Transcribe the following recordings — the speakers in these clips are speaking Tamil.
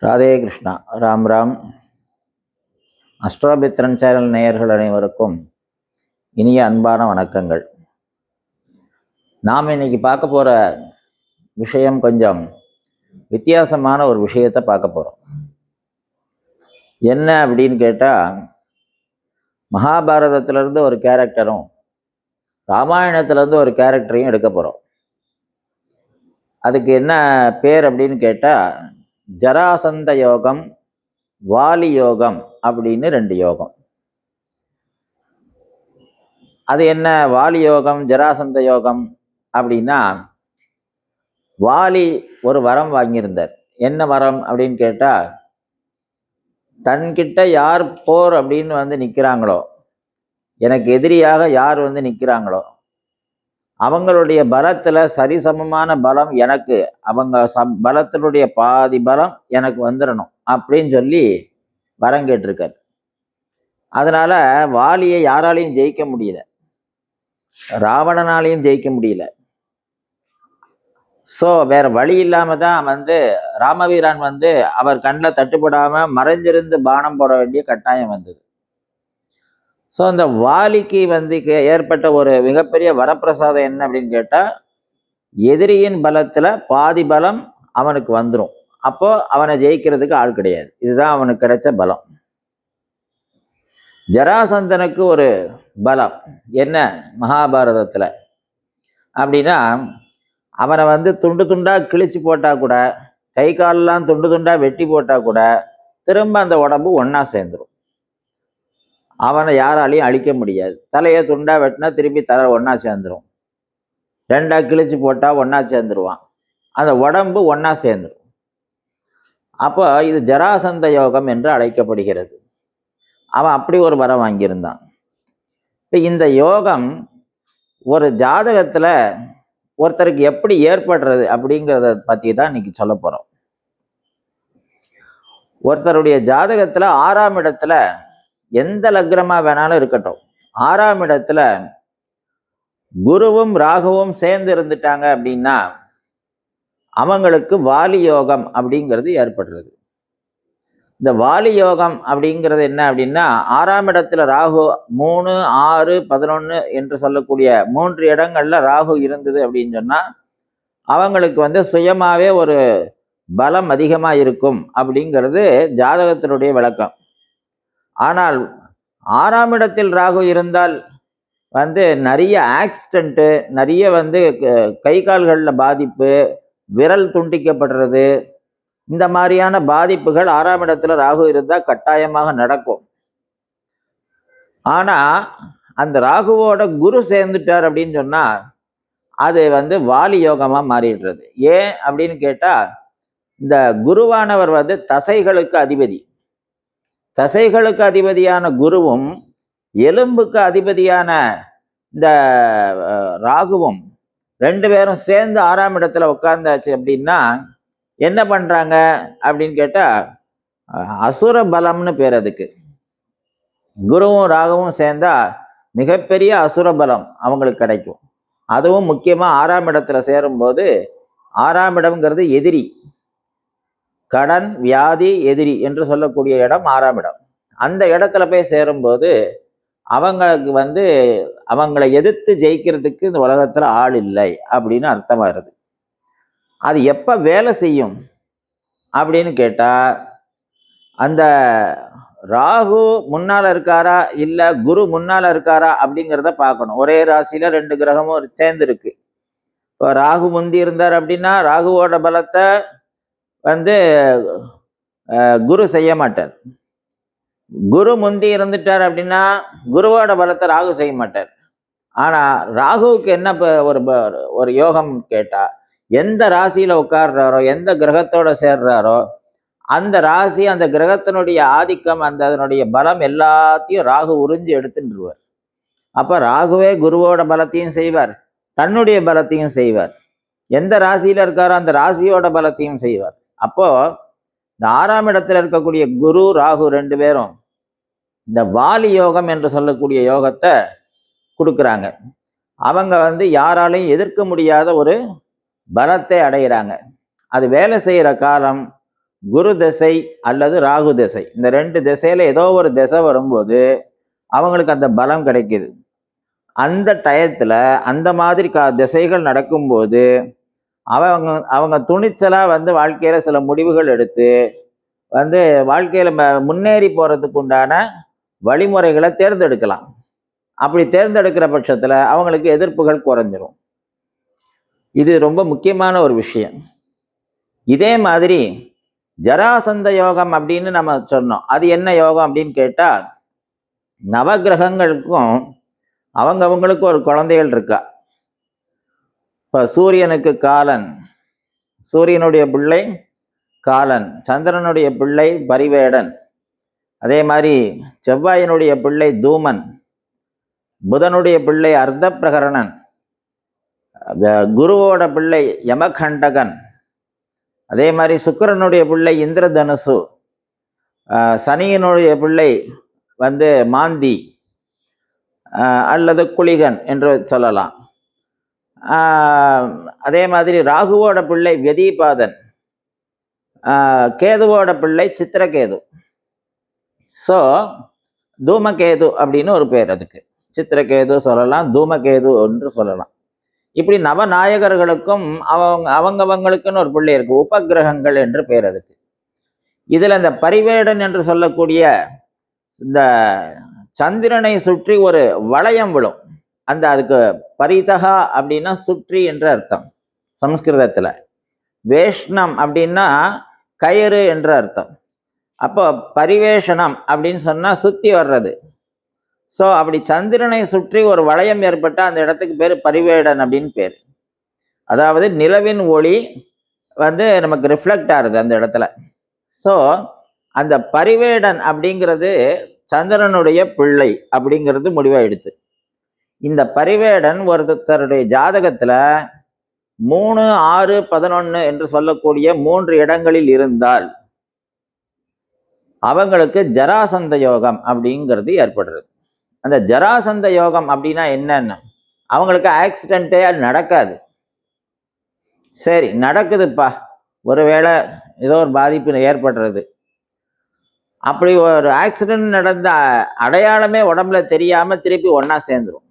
ராதே கிருஷ்ணா. ராம் ராம். அஸ்ட்ரோபித்ரன் சேனல் நேயர்கள் அனைவருக்கும் இனிய அன்பான வணக்கங்கள். நாம் இன்னைக்கு பார்க்க போற விஷயம் கொஞ்சம் வித்தியாசமான ஒரு விஷயத்தை பார்க்க போறோம். என்ன அப்படின்னு கேட்டா, மகாபாரதத்திலிருந்து ஒரு கேரக்டரும் ராமாயணத்திலிருந்து ஒரு கேரக்டரையும் எடுக்க போறோம். அதுக்கு என்ன பேர் அப்படின்னு கேட்டா, ஜராசந்த யோகம், வாலி யோகம் அப்படின்னு 2 யோகம். அது என்ன வாலி யோகம், ஜராசந்த யோகம் அப்படின்னா, வாலி ஒரு வரம் வாங்கியிருந்தார். என்ன வரம் அப்படின்னு கேட்டா, தன்கிட்ட யார் போர் அப்படின்னு வந்து நிற்கிறாங்களோ, எனக்கு எதிரியாக யார் வந்து நிற்கிறாங்களோ, அவங்களுடைய பலத்துல சரிசமமான பலம் எனக்கு, அவங்க பலத்தினுடைய பாதி பலம் எனக்கு வந்துடணும் அப்படின்னு சொல்லி வரம் கேட்டிருக்காரு. அதனால வாலியை யாராலையும் ஜெயிக்க முடியல, ராவணனாலையும் ஜெயிக்க முடியல. ஸோ வேற வழி இல்லாம தான் வந்து ராமவீரன் வந்து அவர் கண்ணில் தட்டுப்படாம மறைஞ்சிருந்து பானம் போட வேண்டிய கட்டாயம் வந்தது. ஸோ அந்த வாலிக்கு வந்து ஏற்பட்ட ஒரு மிகப்பெரிய வரப்பிரசாதம் என்ன அப்படின்னு கேட்டா, எதிரியின் பலத்துல பாதி பலம் அவனுக்கு வந்துடும். அப்போ அவனை ஜெயிக்கிறதுக்கு ஆள் கிடையாது. இதுதான் அவனுக்கு கிடைச்ச பலம். ஜராசந்தனுக்கு ஒரு பலம் என்ன மகாபாரதத்துல அப்படின்னா, அவனை வந்து துண்டு துண்டா கிழிச்சு போட்டா கூட, கை காலெல்லாம் துண்டு துண்டா வெட்டி போட்டா கூட திரும்ப அந்த உடம்பு ஒன்னா சேர்ந்துடும். அவனை யாராலையும் அழிக்க முடியாது. தலையை துண்டா வெட்டினா திருப்பி தலை ஒன்னா சேர்ந்துடும். 2ஆ கிழிச்சு போட்டா ஒன்னா சேர்ந்துருவான். அந்த உடம்பு ஒன்னா சேர்ந்துடும். அப்போ இது ஜராசந்த யோகம் என்று அழைக்கப்படுகிறது. அவன் அப்படி ஒரு வரம் வாங்கியிருந்தான். இப்போ இந்த யோகம் ஒரு ஜாதகத்துல ஒருத்தருக்கு எப்படி ஏற்படுறது அப்படிங்கிறத பத்தி தான் இன்னைக்கு சொல்ல போறோம். ஒருத்தருடைய ஜாதகத்துல 6ஆம் இடத்துல எந்த லக்னமா வேணாலும் இருக்கட்டும், 6ஆம் இடத்துல குருவும் ராகுவும் சேர்ந்து இருந்துட்டாங்க அப்படின்னா அவங்களுக்கு வாலி யோகம் அப்படிங்கிறது ஏற்படுறது. இந்த வாலி யோகம் அப்படிங்கிறது என்ன அப்படின்னா, 6ஆம் இடத்துல ராகு 3, 6, 11 என்று சொல்லக்கூடிய 3 இடங்கள்ல ராகு இருந்தது அப்படின்னு சொன்னா அவங்களுக்கு வந்து சுயமாவே ஒரு பலம் அதிகமா இருக்கும் அப்படிங்கிறது ஜாதகத்தினுடைய விளக்கம். ஆனால் 6ஆம் இடத்தில் ராகு இருந்தால் வந்து நிறைய ஆக்சிடென்ட்டு, நிறைய வந்து கை கால்களில் பாதிப்பு, விரல் துண்டிக்கப்படுறது, இந்த மாதிரியான பாதிப்புகள் 6ஆம் இடத்துல ராகு இருந்தால் கட்டாயமாக நடக்கும். ஆனா அந்த ராகுவோட குரு சேர்ந்துட்டார் அப்படின்னு சொன்னா அது வந்து வாலி யோகமா மாறிடுறது. ஏன் அப்படின்னு கேட்டா, இந்த குருவானவர் வந்து தசைகளுக்கு அதிபதி. தசைகளுக்கு அதிபதியான குருவும் எலும்புக்கு அதிபதியான இந்த ராகுவும் 2 பேரும் சேர்ந்து 6ஆம் இடத்துல உட்கார்ந்தாச்சு அப்படின்னா என்ன பண்றாங்க அப்படின்னு கேட்டா, அசுர பலம்னு பேர் அதுக்கு. குருவும் ராகுவும் சேர்ந்தா மிகப்பெரிய அசுர பலம் அவங்களுக்கு கிடைக்கும். அதுவும் முக்கியமா 6ஆம் இடத்துல சேரும்போது, 6ஆம் இடம்ங்கிறது எதிரி, கடன், வியாதி, எதிரி என்று சொல்லக்கூடிய இடம் 6ஆம் இடம். அந்த இடத்துல போய் சேரும்போது அவங்களுக்கு வந்து அவங்களை எதிர்த்து ஜெயிக்கிறதுக்கு இந்த உலகத்துல ஆள் இல்லை அப்படின்னு அர்த்தமாயிருது. அது எப்ப வேலை செய்யும் அப்படின்னு கேட்டா, அந்த ராகு முன்னால இருக்காரா இல்ல குரு முன்னால இருக்காரா அப்படிங்கிறத பார்க்கணும். ஒரே ராசியில 2 கிரகமும் சேர்ந்து இருக்கு. இப்போ ராகு முந்தி இருந்தார் அப்படின்னா ராகுவோட பலத்தை வந்து குரு செய்ய மாட்டார். குரு முந்தி இருந்துட்டார் அப்படின்னா குருவோட பலத்தை ராகு செய்ய மாட்டார். ஆனா ராகுவுக்கு என்ன ஒரு யோகம் கேட்டா, எந்த ராசியில உட்கார்றாரோ, எந்த கிரகத்தோட சேர்றாரோ அந்த ராசி, அந்த கிரகத்தினுடைய ஆதிக்கம், அதனுடைய பலம் எல்லாத்தையும் ராகு உறிஞ்சி எடுத்துருவார். அப்ப ராகுவே குருவோட பலத்தையும் செய்வார், தன்னுடைய பலத்தையும் செய்வார். எந்த ராசியில இருக்காரோ அந்த ராசியோட பலத்தையும் செய்வார். அப்போ இந்த 6ஆம் இடத்துல இருக்கக்கூடிய குரு ராகு 2 பேரும் இந்த வாலி யோகம் என்று சொல்லக்கூடிய யோகத்தை கொடுக்குறாங்க. அவங்க வந்து யாராலையும் எதிர்க்க முடியாத ஒரு பலத்தை அடைகிறாங்க. அது வேலை செய்கிற காலம் குரு திசை அல்லது ராகு திசை. இந்த 2 திசையில ஏதோ ஒரு திசை வரும்போது அவங்களுக்கு அந்த பலம் கிடைக்குது. அந்த டயத்துல அந்த மாதிரி திசைகள் நடக்கும்போது அவங்க அவங்க துணிச்சலா வந்து வாழ்க்கையில சில முடிவுகள் எடுத்து வந்து வாழ்க்கையில முன்னேறி போறதுக்கு உண்டான வழிமுறைகளை தேர்ந்தெடுக்கலாம். அப்படி தேர்ந்தெடுக்கிற பட்சத்துல அவங்களுக்கு எதிர்ப்புகள் குறைஞ்சிரும். இது ரொம்ப முக்கியமான ஒரு விஷயம். இதே மாதிரி ஜராசந்த யோகம் அப்படின்னு நம்ம சொன்னோம். அது என்ன யோகம் அப்படின்னு கேட்டா, நவகிரகங்களுக்கும் அவங்கவங்களுக்கு ஒரு குழந்தைகள் இருக்கா. இப்ப சூரியனுக்கு காலன், சூரியனுடைய பிள்ளை காலன், சந்திரனுடைய பிள்ளை பரிவேடன், அதே மாதிரி செவ்வாயினுடைய பிள்ளை தூமன், புதனுடைய பிள்ளை அர்த்த பிரகரணன், குருவோட பிள்ளை யமகண்டகன், அதே மாதிரி சுக்கிரனுடைய பிள்ளை இந்திரதனுசு, சனியினுடைய பிள்ளை வந்து மாந்தி அல்லது குளிகன் என்று சொல்லலாம். அதே மாதிரி ராகுவோட பிள்ளை வெதிபாதன், கேதுவோட பிள்ளை சித்திரகேது. ஸோ தூமகேது அப்படின்னு ஒரு பேர் அதுக்கு. சித்திரகேது சொல்லலாம், தூமகேது என்று சொல்லலாம். இப்படி நவநாயகர்களுக்கும் அவங்கவங்களுக்குன்னு ஒரு பிள்ளை இருக்கு. உபகிரகங்கள் என்று பேர் அதுக்கு. இதுல இந்த பரிவேடன் என்று சொல்லக்கூடிய இந்த சந்திரனை சுற்றி ஒரு வளையம் விழும். அந்த அதுக்கு பரிதகா அப்படின்னா சுற்றி என்று அர்த்தம் சமஸ்கிருதத்துல. வேஷ்ணம் அப்படின்னா கயிறு என்று அர்த்தம். அப்போ பரிவேஷனம் அப்படின்னு சொன்னா சுத்தி வர்றது. ஸோ அப்படி சந்திரனை சுற்றி ஒரு வளையம் ஏற்பட்டால் அந்த இடத்துக்கு பேர் பரிவேடன் அப்படின்னு பேர். அதாவது நிலவின் ஒளி வந்து நமக்கு ரிஃப்ளெக்ட் ஆகுது அந்த இடத்துல. ஸோ அந்த பரிவேடன் அப்படிங்கிறது சந்திரனுடைய பிள்ளை அப்படிங்கிறது முடிவாயிடுது. இந்த பரிவேடன் ஒருத்தருடைய ஜாதகத்துல 3, 6, 11 என்று சொல்லக்கூடிய 3 இடங்களில் இருந்தால் அவங்களுக்கு ஜராசந்த யோகம் அப்படிங்கிறது ஏற்படுறது. அந்த ஜராசந்த யோகம் அப்படின்னா என்னன்னு, அவங்களுக்கு ஆக்சிடென்ட்டே நடக்காது. சரி நடக்குதுப்பா, ஒருவேளை ஏதோ ஒரு பாதிப்பு ஏற்படுறது. அப்படி ஒரு ஆக்சிடென்ட் நடந்த அடையாளமே உடம்புல தெரியாம திருப்பி ஒன்னா சேர்ந்துரும்.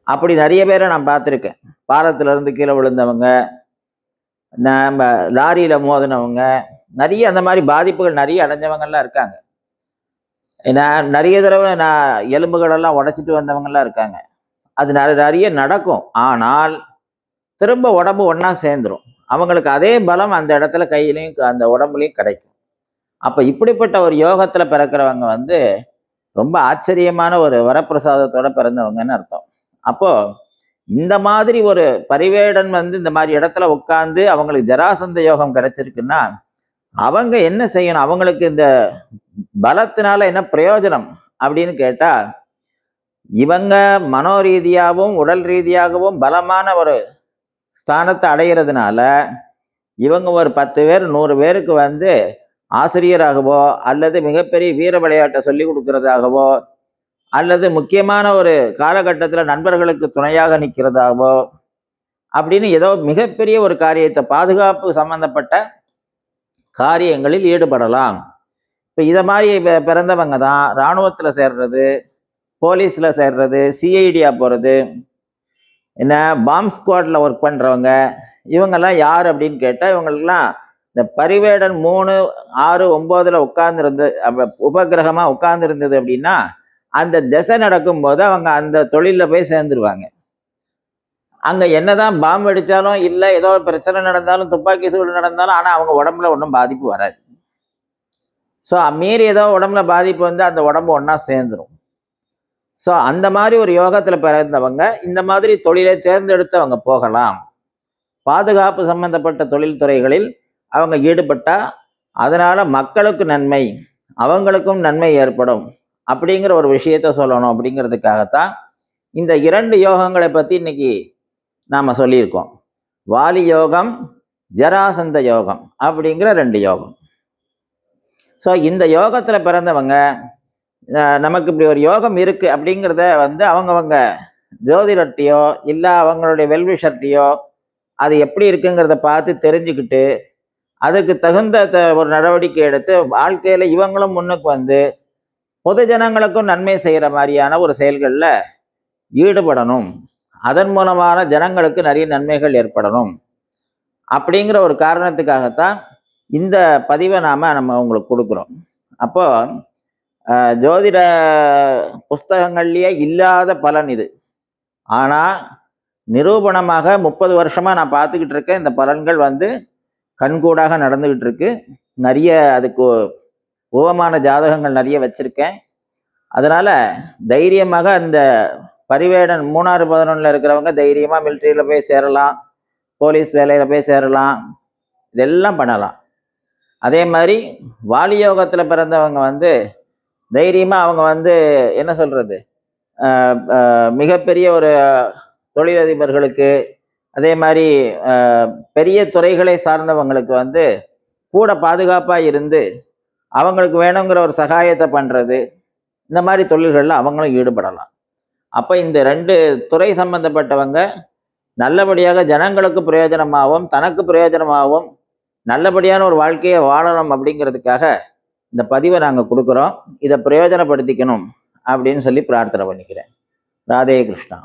அப்படி நிறைய பேரை நான் பார்த்துருக்கேன். பாலத்துல இருந்து கீழே விழுந்தவங்க, நம்ம லாரியில மோதினவங்க, நிறைய அந்த மாதிரி பாதிப்புகள் நிறைய அடைஞ்சவங்கெல்லாம் இருக்காங்க. நான் நிறைய தடவை நான் எலும்புகளெல்லாம் உடைச்சிட்டு வந்தவங்கெல்லாம் இருக்காங்க. அது நிறைய நடக்கும். ஆனால் திரும்ப உடம்பு ஒன்னா சேர்ந்துரும். அவங்களுக்கு அதே பலம் அந்த இடத்துல கையிலையும் அந்த உடம்புலையும் கிடைக்கும். அப்ப இப்படிப்பட்ட ஒரு யோகத்துல பிறக்கிறவங்க வந்து ரொம்ப ஆச்சரியமான ஒரு வரப்பிரசாதத்தோட பிறந்தவங்கன்னு அர்த்தம். அப்போ இந்த மாதிரி ஒரு பரிவேடன் வந்து இந்த மாதிரி இடத்துல உட்கார்ந்து அவங்களுக்கு ஜராசந்த யோகம் கிடைச்சிருக்குன்னா அவங்க என்ன செய்யணும், அவங்களுக்கு இந்த பலத்தினால என்ன பிரயோஜனம் அப்படின்னு கேட்டா, இவங்க மனோ ரீதியாகவும் உடல் ரீதியாகவும் பலமான ஒரு ஸ்தானத்தை அடைகிறதுனால இவங்க ஒரு 10 பேர் 100 பேருக்கு வந்து ஆசிரியராகவோ அல்லது மிகப்பெரிய வீர விளையாட்டை சொல்லி கொடுக்கறதாகவோ அல்லது முக்கியமான ஒரு காலகட்டத்தில் நண்பர்களுக்கு துணையாக நிற்கிறதாகவோ அப்படின்னு ஏதோ மிகப்பெரிய ஒரு காரியத்தை, பாதுகாப்பு சம்பந்தப்பட்ட காரியங்களில் ஈடுபடலாம். இப்போ இதை மாதிரி பிறந்தவங்க தான் இராணுவத்தில் சேர்றது, போலீஸில் சேர்றது, சிஐடியா போகிறது, என்ன பாம்ப் ஸ்குவாடில் ஒர்க் பண்ணுறவங்க, இவங்கெல்லாம் யார் அப்படின்னு கேட்டால் இவங்களுக்கெல்லாம் இந்த பரிவேடன் 3, 6, 9 உட்கார்ந்துருந்து உபகிரகமாக உட்கார்ந்துருந்தது அப்படின்னா அந்த திசை நடக்கும்போது அவங்க அந்த தொழிலில் போய் சேர்ந்துருவாங்க. அங்கே என்னதான் பாம்பு அடித்தாலும் இல்லை ஏதோ ஒரு பிரச்சனை நடந்தாலும் துப்பாக்கி சூடு நடந்தாலும் ஆனால் அவங்க உடம்புல ஒன்றும் பாதிப்பு வராது. ஸோ மீறி ஏதோ உடம்புல பாதிப்பு வந்து அந்த உடம்பு ஒன்றா சேர்ந்துடும். ஸோ அந்த மாதிரி ஒரு யோகத்தில் பிறந்தவங்க இந்த மாதிரி தொழிலை தேர்ந்தெடுத்து அவங்க போகலாம். பாதுகாப்பு சம்பந்தப்பட்ட தொழில்துறைகளில் அவங்க ஈடுபட்டா அதனால மக்களுக்கு நன்மை, அவங்களுக்கும் நன்மை ஏற்படும் அப்படிங்கிற ஒரு விஷயத்த சொல்லணும். அப்படிங்கிறதுக்காகத்தான் இந்த 2 யோகங்களை பற்றி இன்னைக்கு நாம் சொல்லியிருக்கோம். வாலி யோகம், ஜராசந்த யோகம் அப்படிங்கிற 2 யோகம். ஸோ இந்த யோகத்தில் பிறந்தவங்க நமக்கு இப்படி ஒரு யோகம் இருக்கு அப்படிங்கிறத வந்து அவங்கவங்க ஜோதிடர்கிட்டயோ இல்லை அவங்களுடைய வெல்விஷர்கிட்டயோ அது எப்படி இருக்குங்கிறத பார்த்து தெரிஞ்சுக்கிட்டு அதுக்கு தகுந்த ஒரு நடவடிக்கை எடுத்து வாழ்க்கையில இவங்களும் முன்னுக்கு வந்து பொது ஜனங்களுக்கும் நன்மை செய்யற மாதிரியான ஒரு செயல்களில் ஈடுபடணும். அதன் மூலமான ஜனங்களுக்கு நிறைய நன்மைகள் ஏற்படணும் அப்படிங்கிற ஒரு காரணத்துக்காகத்தான் இந்த பதிவை நம்ம உங்களுக்கு கொடுக்குறோம். அப்போ ஜோதிட புஸ்தகங்கள்லயே இல்லாத பலன் இது. ஆனா நிரூபணமாக 30 வருஷமா நான் பார்த்துக்கிட்டு இருக்கேன். இந்த பலன்கள் வந்து கண்கூடாக நடந்துகிட்டு இருக்கு. நிறைய அதுக்கு உவமான ஜாதகங்கள் நிறைய வச்சிருக்கேன். அதனால தைரியமாக அந்த பரிவேடன் 3 11 இருக்கிறவங்க தைரியமா மிலிட்ரியில போய் சேரலாம், போலீஸ் வேலையில போய் சேரலாம், இதெல்லாம் பண்ணலாம். அதே மாதிரி வாலி யோகத்துல பிறந்தவங்க வந்து தைரியமா அவங்க வந்து என்ன சொல்றது, மிகப்பெரிய ஒரு தொழிலதிபர்களுக்கு, அதே மாதிரி பெரிய துறைகளை சார்ந்தவங்களுக்கு வந்து கூட பாதுகாப்பா இருந்து அவங்களுக்கு வேணுங்கிற ஒரு சகாயத்தை பண்றது, இந்த மாதிரி தொழில்களில் அவங்களும் ஈடுபடலாம். அப்ப இந்த 2 துறை சம்பந்தப்பட்டவங்க நல்லபடியாக ஜனங்களுக்கு பிரயோஜனமாகவும் தனக்கு பிரயோஜனமாகவும் நல்லபடியான ஒரு வாழ்க்கையை வாழணும் அப்படிங்கிறதுக்காக இந்த பதிவை நாங்கள் கொடுக்குறோம். இதை பிரயோஜனப்படுத்திக்கணும் அப்படின்னு சொல்லி பிரார்த்தனை பண்ணிக்கிறேன். ராதே கிருஷ்ணா.